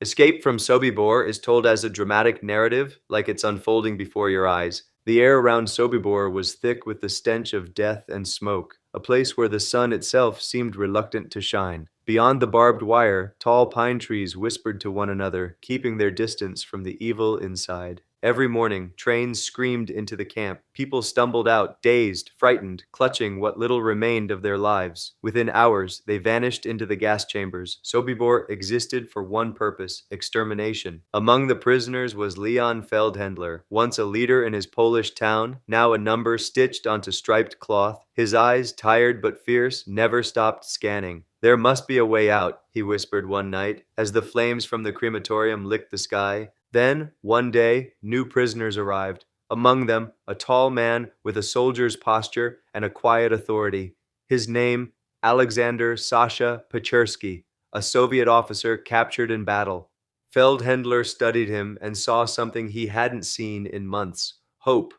Escape from Sobibor is told as a dramatic narrative, like it's unfolding before your eyes. The air around Sobibor was thick with the stench of death and smoke, a place where the sun itself seemed reluctant to shine. Beyond the barbed wire, tall pine trees whispered to one another, keeping their distance from the evil inside. Every morning, trains screamed into the camp. People stumbled out, dazed, frightened, clutching what little remained of their lives. Within hours, they vanished into the gas chambers. Sobibor existed for one purpose: extermination. Among the prisoners was Leon Feldhendler, once a leader in his Polish town, now a number stitched onto striped cloth. His eyes, tired but fierce, never stopped scanning. "There must be a way out," he whispered one night, as the flames from the crematorium licked the sky. Then, one day, new prisoners arrived. Among them, a tall man with a soldier's posture and a quiet authority. His name, Alexander Sasha Pechersky, a Soviet officer captured in battle. Feldhendler studied him and saw something he hadn't seen in months: hope.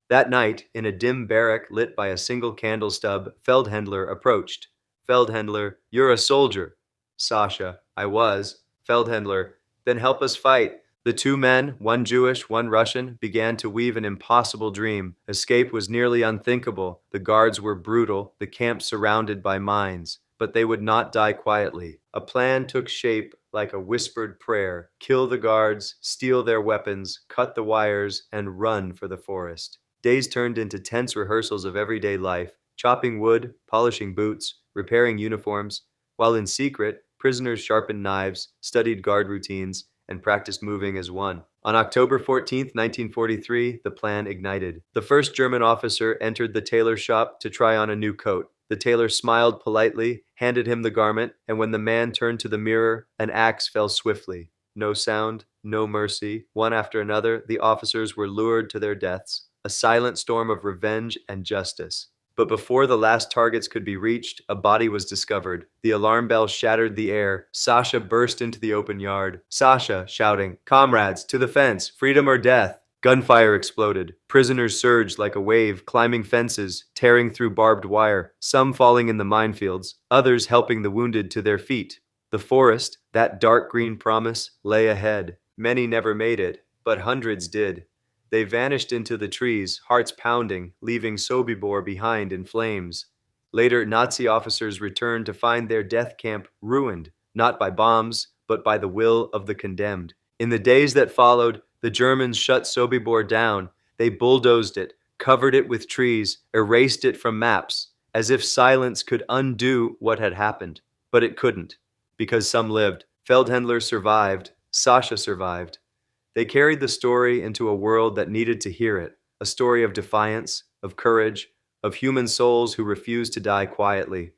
That night, in a dim barrack lit by a single candle stub, Feldhendler approached. "Feldhendler, you're a soldier." "Sasha, I was." "Feldhendler, then help us fight." The two men, one Jewish, one Russian, began to weave an impossible dream. Escape was nearly unthinkable. The guards were brutal, the camp surrounded by mines. But they would not die quietly. A plan took shape like a whispered prayer: kill the guards, steal their weapons, cut the wires, and run for the forest. Days turned into tense rehearsals of everyday life, chopping wood, polishing boots, repairing uniforms, while in secret, prisoners sharpened knives, studied guard routines, and practiced moving as one. On October 14th, 1943, the plan ignited. The first German officer entered the tailor's shop to try on a new coat. The tailor smiled politely, handed him the garment, and when the man turned to the mirror, an axe fell swiftly. No sound, no mercy. One after another, the officers were lured to their deaths. A silent storm of revenge and justice. But before the last targets could be reached, a body was discovered. The alarm bell shattered the air. Sasha burst into the open yard. Sasha, shouting, "Comrades, to the fence, freedom or death!" Gunfire exploded. Prisoners surged like a wave, climbing fences, tearing through barbed wire, some falling in the minefields, others helping the wounded to their feet. The forest, that dark green promise, lay ahead. Many never made it, but hundreds did. They vanished into the trees, hearts pounding, leaving Sobibor behind in flames. Later, Nazi officers returned to find their death camp ruined, not by bombs, but by the will of the condemned. In the days that followed, the Germans shut Sobibor down. They bulldozed it, covered it with trees, erased it from maps, as if silence could undo what had happened. But it couldn't, because some lived. Feldhendler survived. Sasha survived. They carried the story into a world that needed to hear it, a story of defiance, of courage, of human souls who refused to die quietly.